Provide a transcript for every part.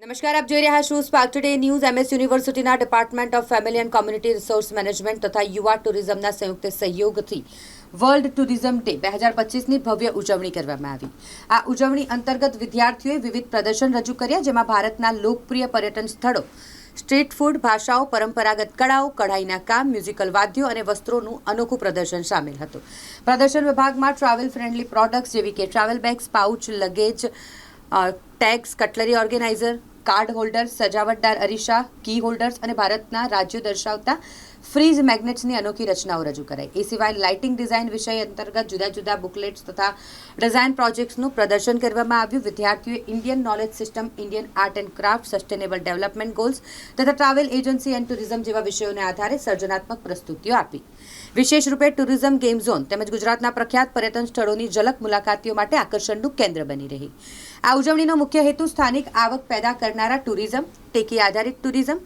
નમસ્કાર, આપ જોઈ રહ્યા છો સ્પાર્ક ટુડે ન્યૂઝ. એમએસ યુનિવર્સિટીના department of family and community resource management તથા યુવા ટુરિઝમના સંયુક્ત સહયોગથી વર્લ્ડ ટુરિઝમ ડે 2025ની ભવ્ય ઉજવણી કરવામાં આવી. આ ઉજવણી અંતર્ગત વિદ્યાર્થીઓએ વિવિધ પ્રદર્શન રજૂ કર્યા, જેમાં ભારતના લોકપ્રિય પર્યટન સ્થળો, સ્ટ્રીટ ફૂડ, ભાષાઓ, પરંપરાગત કળાઓ, કઢાઈના કામ, મ્યુઝિકલ વાદ્યો અને વસ્ત્રોનું અનોખું પ્રદર્શન સામેલ હતું. પ્રદર્શન વિભાગમાં ટ્રાવેલ ફ્રેન્ડલી પ્રોડક્ટ્સ જેવી કે travel bags, pouch, luggage, tags, cutlery organiser, card holders, સજાવટદાર અરીસા, કી હોલ્ડર્સ અને ભારતના રાજ્યો દર્શાવતા ફ્રીઝ મેગ્નેટ્સની અનોખી રચનાઓ રજૂ કરાઈ. એ સિવાય લાઇટિંગ ડિઝાઇન વિષય અંતર્ગત જુદા જુદા બુકલેટ્સ તથા ડિઝાઇન પ્રોજેક્ટ્સનું પ્રદર્શન કરવામાં આવ્યું. વિદ્યાર્થીઓએ Indian knowledge system, Indian art and craft, sustainable development goals તથા ટ્રાવેલ એજન્સી એન્ડ ટુરિઝમ જેવા વિષયોને આધારે સર્જનાત્મક પ્રસ્તુતિઓ આપી. વિશેષ રૂપે ટુરિઝમ ગેમ ઝોન તેમજ ગુજરાતના પ્રખ્યાત પર્યટન સ્થળોની ઝલક મુલાકાતીઓ માટે આકર્ષણનું કેન્દ્ર બની રહી. આ ઉજવણીનો મુખ્ય હેતુ સ્થાનિક આવક પેદા કરનારા ટુરિઝમ, ટેકી આધારિત ટુરિઝમ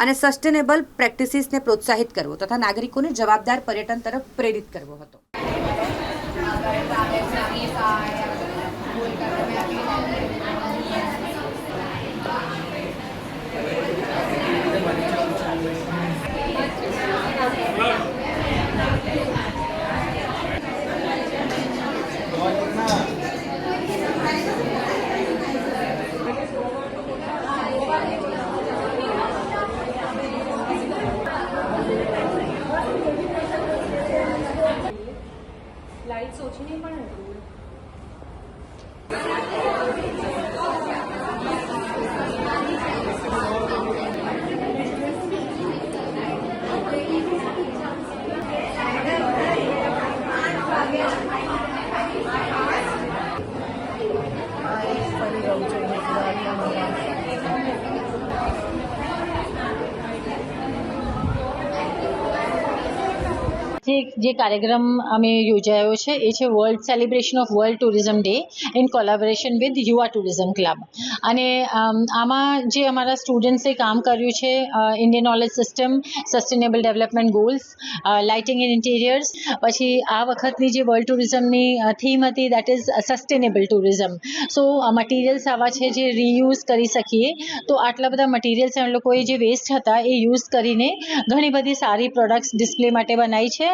અને સસ્ટેનેબલ પ્રેક્ટિસીસને પ્રોત્સાહિત કરવો તથા નાગરિકોને જવાબદાર પર્યટન તરફ પ્રેરિત કરવો હતો. लाइट्स ओछी नहीं पड़े જે કાર્યક્રમ અમે યોજાયો છે એ છે world celebration of world tourism day in collaboration with યુવા ટુરિઝમ ક્લબ. અને આમાં જે અમારા સ્ટુડન્ટ્સે કામ કર્યું છે, Indian knowledge system, sustainable development goals, lighting and interiors, પછી આ વખતની જે વર્લ્ડ ટુરિઝમની થીમ હતી that is sustainable tourism. So materials આવા છે જે રીયુઝ કરી શકીએ. તો આટલા બધા મટીરિયલ્સ એ લોકોએ જે વેસ્ટ હતા એ યુઝ કરીને ઘણી બધી સારી પ્રોડક્ટ્સ ડિસ્પ્લે માટે બનાવી છે.